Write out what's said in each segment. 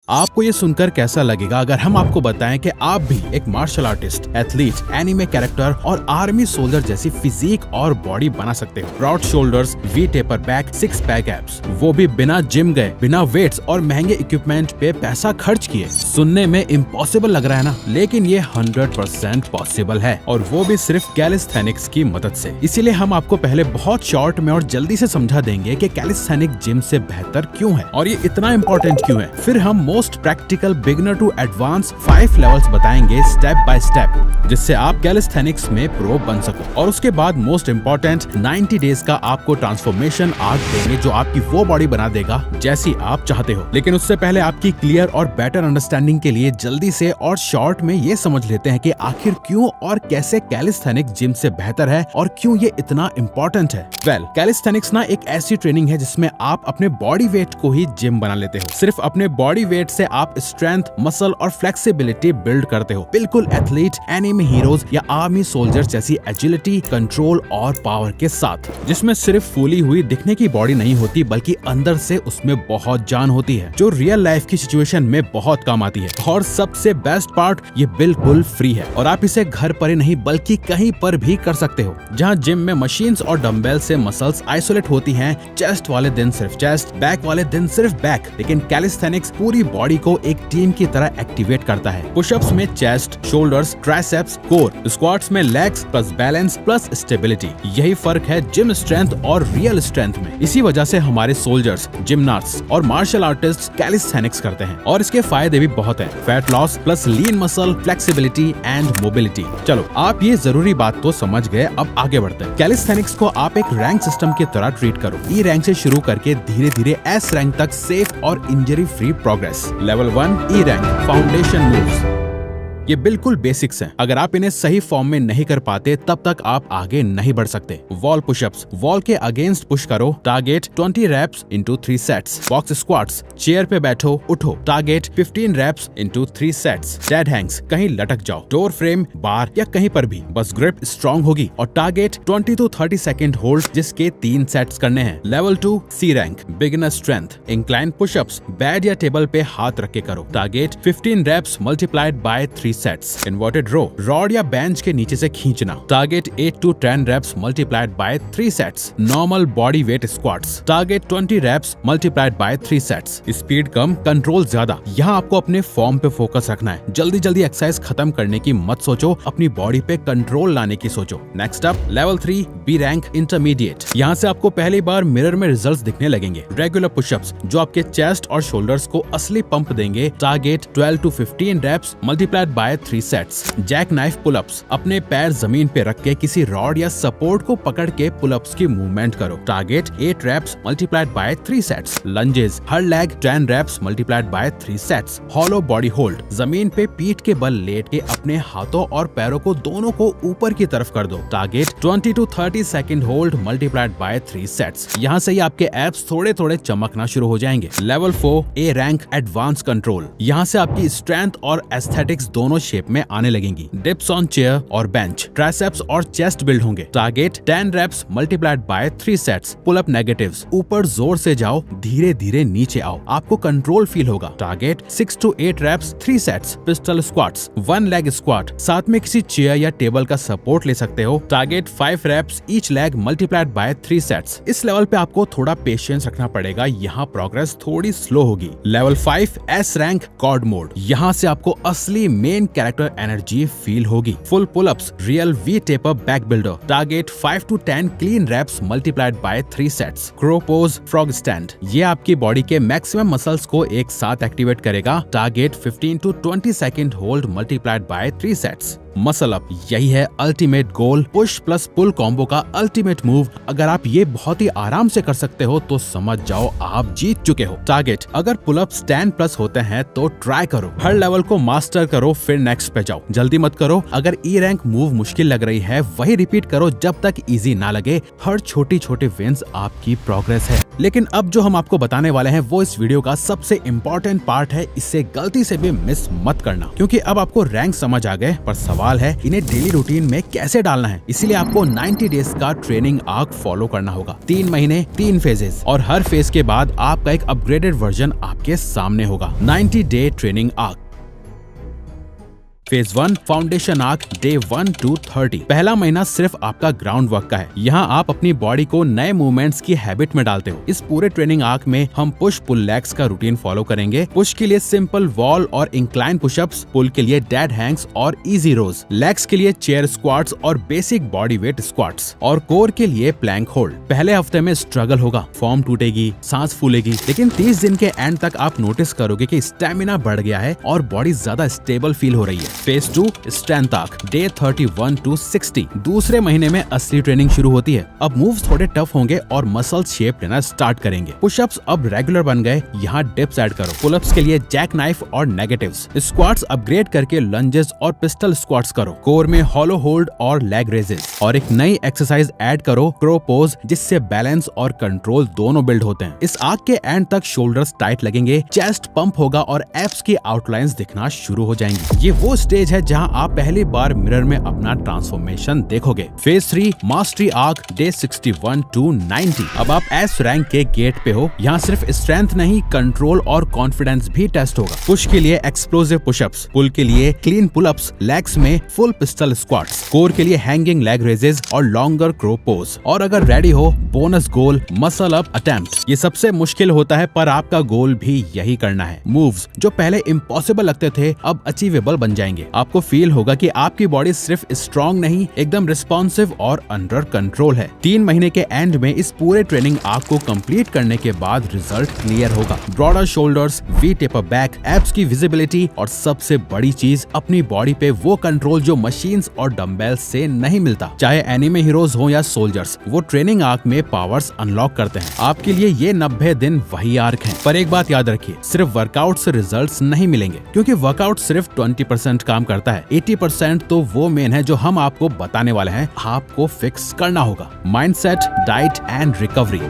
आपको ये सुनकर कैसा लगेगा अगर हम आपको बताएं कि आप भी एक martial artist, athlete, anime character और आर्मी सोल्जर जैसी फिजिक और बॉडी बना सकते हो। Broad shoulders, V taper back, 6 pack abs, वो भी बिना जिम गए, बिना वेट्स और महंगे इक्विपमेंट पे पैसा खर्च किए। सुनने में इम्पॉसिबल लग रहा है ना, लेकिन ये 100% पॉसिबल है, और वो भी सिर्फ कैलिस्थेनिक्स की मदद से। इसीलिए हम आपको पहले बहुत शॉर्ट में और जल्दी से समझा देंगे कि कैलिस्थेनिक जिम से बेहतर क्यों है और ये इतना इम्पोर्टेंट क्यों है। फिर हम most practical beginner to advance 5 levels बताएंगे स्टेप बाय स्टेप, जिससे आप कैलिस्थेनिक्स में प्रो बन सको। और उसके बाद मोस्ट इम्पोर्टेंट 90 डेज का आपको ट्रांसफॉर्मेशन आर्क देंगे, जो आपकी वो बॉडी बना देगा जैसी आप चाहते हो। लेकिन उससे पहले आपकी क्लियर और बेटर अंडरस्टैंडिंग के लिए जल्दी से और शॉर्ट में ये समझ लेते हैं कि आखिर क्यों और कैसे कैलिस्थेनिक जिम से बेहतर है और क्यों ये इतना इम्पोर्टेंट है। कैलिस्थेनिक्स ना एक ऐसी ट्रेनिंग है जिसमें आप अपने बॉडी वेट को ही जिम बना लेते हो। सिर्फ अपने बॉडी वेट से आप स्ट्रेंथ, मसल और फ्लेक्सिबिलिटी बिल्ड करते हो, बिल्कुल एथलीट, एनिमे हीरोज या आर्मी सोल्जर जैसी एजिलिटी, कंट्रोल और पावर के साथ, जिसमें सिर्फ फूली हुई दिखने की बॉडी नहीं होती, बल्कि अंदर से उसमें बहुत जान होती है, जो रियल लाइफ की सिचुएशन में बहुत काम आती है। और सबसे बेस्ट पार्ट, ये बिल्कुल फ्री है और आप इसे घर पर ही नहीं बल्कि कहीं पर भी कर सकते हो। जहाँ जिम में मशीन्स और डंबेल से मसल्स आइसोलेट होती हैं, चेस्ट वाले दिन सिर्फ चेस्ट, बैक वाले दिन सिर्फ बैक, लेकिन कैलिस्थेनिक्स पूरी बॉडी को एक टीम की तरह एक्टिवेट करता है। पुशअप्स में chest, shoulders, triceps, core, squats में legs plus balance plus stability. यही फर्क है जिम स्ट्रेंथ और रियल स्ट्रेंथ में। इसी वजह से हमारे सोल्जर्स, जिमनास्ट्स और मार्शल आर्टिस्ट कैलिस्थेनिक्स करते हैं, और इसके फायदे भी बहुत हैं। Fat loss plus lean muscle, flexibility and mobility. चलो, आप ये जरूरी बात तो समझ गए, अब आगे बढ़ते हैं। कैलिस्थेनिक्स को आप एक रैंक सिस्टम की तरह ट्रीट करो। ई रैंक से शुरू करके धीरे धीरे एस रैंक तक सेफ और injury free progress. Level 1 E rank, foundation moves. ये बिल्कुल बेसिक्स हैं। अगर आप इन्हें सही फॉर्म में नहीं कर पाते तब तक आप आगे नहीं बढ़ सकते। वॉल पुशअप्स, वॉल के अगेंस्ट पुश करो, target 20 reps into 3 sets. Box squats, chair पे बैठो, उठो, target 15 reps into 3 sets. Dead hangs, कहीं लटक जाओ, डोर फ्रेम, बार या कहीं पर भी, बस ग्रिप स्ट्रॉन्ग होगी, और टारगेट 20 to 30 सेकंड होल्ड, जिसके 3 सेट्स करने हैं। Level 2 C rank, beginner strength, incline pushups, bed या टेबल पे हाथ रख के करो, target 15 reps multiplied by 3 sets. Inverted row, rod या बेंच के नीचे से खींचना, target 8 to 10 reps multiplied by 3 sets. Normal body weight squats, target 20 reps multiplied by 3 sets. Speed कम, कंट्रोल ज्यादा। यहाँ आपको अपने फॉर्म पे फोकस रखना है। जल्दी जल्दी एक्सरसाइज खत्म करने की मत सोचो, अपनी बॉडी पे कंट्रोल लाने की सोचो। Next up level 3 B rank, intermediate. यहाँ से आपको पहली बार मिरर में रिजल्ट्स दिखने लगेंगे। रेगुलर पुशअप्स, जो आपके चेस्ट और शोल्डर्स को असली पंप देंगे, target 12 to 15 reps multiplied by 3 sets. Jack knife pullups, अपने पैर जमीन पे रख के किसी रॉड या सपोर्ट को पकड़ के पुलअप्स की मूवमेंट करो, target 8 reps multiplied by 3 sets. Lunges, हर leg 10 reps multiplied by 3 sets. Hollow body hold, जमीन पे पीठ के बल लेट के अपने हाथों और पैरों को दोनों को ऊपर की तरफ कर दो, target 20 to 30 second hold multiplied by 3 sets. यहाँ से ही आपके एब्स थोड़े थोड़े चमकना शुरू हो जाएंगे। Level 4 A rank, advance control. यहाँ से आपकी स्ट्रेंथ और एस्थेटिक्स दोनों शेप में आने लगेंगी। डिप्स ऑन चेयर और बेंच, ट्राइसेप्स और चेस्ट बिल्ड होंगे, target 10 reps multiplied by 3 sets. Pull up negatives, ऊपर जोर से जाओ, धीरे धीरे नीचे आओ, आपको कंट्रोल फील होगा, target 6 to 8 reps 3 sets. Pistol squats, 1 leg squat, साथ में किसी चेयर या टेबल का सपोर्ट ले सकते हो, target 5 reps each leg multiplied by 3 sets. इस लेवल पे आपको थोड़ा पेशेंस रखना पड़ेगा, यहाँ प्रोग्रेस थोड़ी स्लो होगी। Level 5 S rank, cord mode. यहाँ से आपको असली मेन कैरेक्टर एनर्जी फील होगी। Full pullups, real V taper back builder, target 5 to 10 clean reps multiplied by 3 sets. Crow pose, frog stand, ये आपकी बॉडी के मैक्सिमम मसल्स को एक साथ एक्टिवेट करेगा, target 15 to 20 second hold multiplied by 3 sets. Muscle up, यही है ultimate goal, push plus पुल combo का अल्टीमेट मूव। अगर आप ये बहुत ही आराम से कर सकते हो तो समझ जाओ आप जीत चुके हो। टारगेट, अगर पुलअप 10 प्लस होते हैं तो ट्राई करो, हर लेवल को मास्टर करो, फिर नेक्स्ट पे जाओ। जल्दी मत करो, अगर ई रैंक मूव मुश्किल लग रही है वही रिपीट करो जब तक इजी ना लगे। हर छोटी छोटी विंस आपकी प्रोग्रेस है। लेकिन अब जो हम आपको बताने वाले हैं वो इस वीडियो का सबसे इम्पोर्टेंट पार्ट है, इससे गलती से भी मिस मत करना, क्योंकि अब आपको रैंक समझ आ गए, पर सवाल सवाल है इन्हें डेली रूटीन में कैसे डालना है। इसीलिए आपको 90 डेज का ट्रेनिंग आर्क फॉलो करना होगा। 3 महीने 3 फेजेस और हर फेज के बाद आपका एक अपग्रेडेड वर्जन आपके सामने होगा। 90 day training arc. Phase 1 foundation arc day 1 to 30। पहला महीना सिर्फ आपका ग्राउंड वर्क का है। यहाँ आप अपनी बॉडी को नए मूवमेंट्स की हैबिट में डालते हो। इस पूरे ट्रेनिंग आर्क में हम पुश पुल लेग्स का रूटीन फॉलो करेंगे। पुश के लिए सिंपल वॉल और इंक्लाइन पुशअप्स, पुल के लिए डेड हैंग्स और इजी रोज, लेग्स के लिए चेयर स्क्वाट्स और बेसिक बॉडी वेट स्क्वाट्स, और कोर के लिए प्लैंक होल्ड। पहले हफ्ते में स्ट्रगल होगा, फॉर्म टूटेगी, सांस फूलेगी, लेकिन 30 दिन के एंड तक आप नोटिस करोगे कि स्टेमिना बढ़ गया है और बॉडी ज्यादा स्टेबल फील हो रही है। Phase 2 strength arc day 31 to 60। दूसरे महीने में असली ट्रेनिंग शुरू होती है। अब मूव्स थोड़े टफ होंगे और मसल शेप लेना स्टार्ट करेंगे। पुशअप्स अब रेगुलर बन गए, यहाँ डिप्स ऐड करो। पुलअप्स के लिए जैक नाइफ और नेगेटिव्स। स्क्वाट्स अपग्रेड करके लंजेस और पिस्टल स्क्वाट्स करो। कोर में हॉलो होल्ड और लेग रेजेस, और एक नई एक्सरसाइज ऐड करो, क्रो पोज, जिससे बैलेंस और कंट्रोल दोनों बिल्ड होते हैं। इस आर्क के एंड तक शोल्डर्स टाइट लगेंगे, चेस्ट पंप होगा और एब्स की आउटलाइंस दिखना शुरू हो जाएंगी। ये वो स्टेज है जहां आप पहली बार मिरर में अपना ट्रांसफॉर्मेशन देखोगे। Phase 3 mastery arc day 61 to 90। अब आप एस रैंक के गेट पे हो। यहाँ सिर्फ स्ट्रेंथ नहीं, कंट्रोल और कॉन्फिडेंस भी टेस्ट होगा। पुश के लिए एक्सप्लोसिव पुशअप्स, पुल के लिए क्लीन पुलअप्स, लेग्स में फुल पिस्टल स्क्वाट्स, कोर के लिए हैंगिंग लेग रेजेस और लॉन्गर क्रो पोज। और अगर रेडी हो, बोनस गोल मसल अप अटेम्प्ट। ये सबसे मुश्किल होता है, पर आपका गोल भी यही करना है। मूव्स जो पहले इम्पॉसिबल लगते थे अब अचीवेबल बन जाएंगे। आपको फील होगा कि आपकी बॉडी सिर्फ स्ट्रॉन्ग नहीं, एकदम रिस्पॉन्सिव और अंडर कंट्रोल है। 3 महीने के एंड में इस पूरे ट्रेनिंग आर्क को कंप्लीट करने के बाद रिजल्ट क्लियर होगा। Broader shoulders, V taper back, abs की विजिबिलिटी और सबसे बड़ी चीज, अपनी बॉडी पे वो कंट्रोल जो मशीन्स और डंबेल्स से नहीं मिलता। चाहे एनिमे हीरोज हो या सोल्जर्स, वो ट्रेनिंग आर्क में पावर्स अनलॉक करते हैं। आपके लिए ये 90 दिन वही आर्क है। पर एक बात याद रखिए, सिर्फ वर्कआउट से रिजल्ट्स नहीं मिलेंगे, क्योंकि वर्कआउट सिर्फ 20% काम करता है। 80% तो वो मेन है जो हम आपको बताने वाले हैं। आपको फिक्स करना होगा। Mindset, diet and recovery.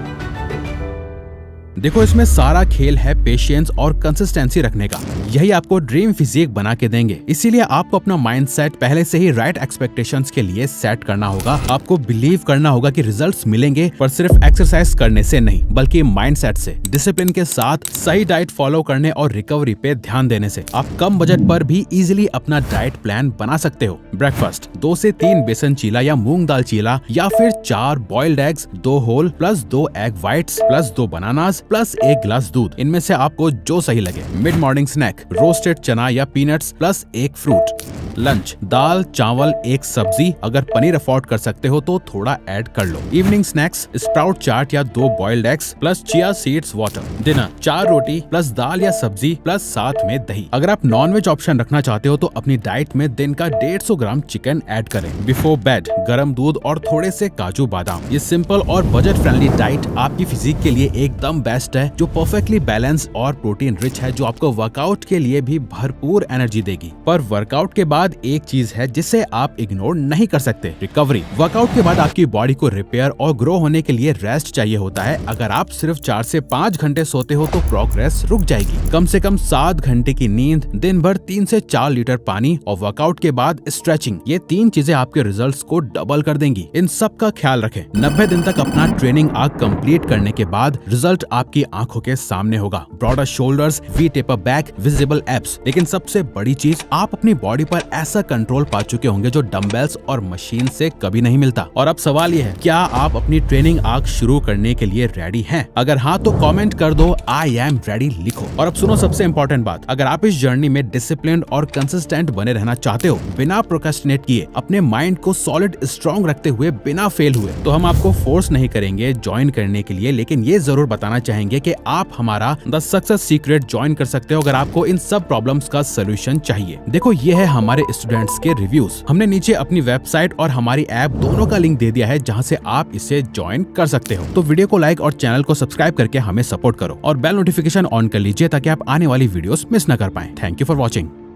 देखो, इसमें सारा खेल है पेशेंस और कंसिस्टेंसी रखने का। यही आपको ड्रीम फिजिक बना के देंगे। इसीलिए आपको अपना माइंडसेट पहले से ही राइट एक्सपेक्टेशंस के लिए सेट करना होगा। आपको बिलीव करना होगा कि रिजल्ट्स मिलेंगे, पर सिर्फ एक्सरसाइज करने से नहीं, बल्कि माइंडसेट से, डिसिप्लिन के साथ, सही डाइट फॉलो करने और रिकवरी पे ध्यान देने से आप कम बजट पर भी इजीली अपना डाइट प्लान बना सकते हो। ब्रेकफास्ट 2 से 3 बेसन चीला या मूंग दाल चीला, या फिर 4 boiled eggs, 2 whole plus 2 egg whites plus 2 bananas plus 1 गिलास दूध। इनमें से आपको जो सही लगे। मिड मॉर्निंग स्नैक रोस्टेड चना या पीनट्स प्लस 1 फ्रूट। लंच दाल चावल 1 सब्जी, अगर पनीर अफोर्ड कर सकते हो तो थोड़ा ऐड कर लो। इवनिंग स्नैक्स स्प्राउट चाट या 2 boiled eggs plus chia seeds water. Dinner 4 रोटी प्लस दाल या सब्जी प्लस साथ में दही। अगर आप नॉनवेज ऑप्शन रखना चाहते हो तो अपनी डाइट में दिन का 150 ग्राम चिकन ऐड करें। बिफोर बेड गर्म दूध और थोड़े से काजू बादाम। ये सिंपल और बजट फ्रेंडली डाइट आपकी फिजिक के लिए एकदम बेस्ट है, जो परफेक्टली बैलेंस और प्रोटीन रिच है, जो आपको वर्कआउट के लिए भी भरपूर एनर्जी देगी। पर वर्कआउट के बाद एक चीज है जिसे आप इग्नोर नहीं कर सकते, रिकवरी। वर्कआउट के बाद आपकी बॉडी को रिपेयर और ग्रो होने के लिए रेस्ट चाहिए होता है। अगर आप सिर्फ 4 से 5 घंटे सोते हो तो प्रोग्रेस रुक जाएगी। कम से कम 7 घंटे की नींद, दिन भर 3 से 4 लीटर पानी और वर्कआउट के बाद स्ट्रेचिंग, ये 3 चीजें आपके रिजल्ट्स को डबल कर देंगी। इन सब का ख्याल रखें। 90 दिन तक अपना ट्रेनिंग आर्क कंप्लीट करने के बाद रिजल्ट आपकी आंखों के सामने होगा। Broader shoulders, V taper back, visible abs. लेकिन सबसे बड़ी चीज, आप अपनी बॉडी पर ऐसा कंट्रोल पा चुके होंगे जो डंबेल्स और मशीन से कभी नहीं मिलता। और अब सवाल ये है, क्या आप अपनी ट्रेनिंग आर्क शुरू करने के लिए रेडी हैं? अगर हाँ तो कमेंट कर दो आई एम रेडी लिखो। और अब सुनो सबसे इंपॉर्टेंट बात, अगर आप इस जर्नी में डिसिप्लिन और कंसिस्टेंट बने रहना चाहते हो, बिना प्रोक्रेस्टिनेट किए, अपने माइंड को सॉलिड स्ट्रॉन्ग रखते हुए, बिना फेल हुए, तो हम आपको फोर्स नहीं करेंगे ज्वाइन करने के लिए, लेकिन ये जरूर बताना चाहेंगे कि आप हमारा द सक्सेस सीक्रेट ज्वाइन कर सकते हो अगर आपको इन सब प्रॉब्लम्स का सोल्यूशन चाहिए। देखो, ये है हमारे स्टूडेंट्स के रिव्यूज। हमने नीचे अपनी वेबसाइट और हमारी ऐप दोनों का लिंक दे दिया है, जहां से आप इसे ज्वाइन कर सकते हो। तो वीडियो को लाइक और चैनल को सब्सक्राइब करके हमें सपोर्ट करो और बेल नोटिफिकेशन ऑन कर लीजिए ताकि आप आने वाली वीडियोस मिस न कर पाएं। Thank you for watching.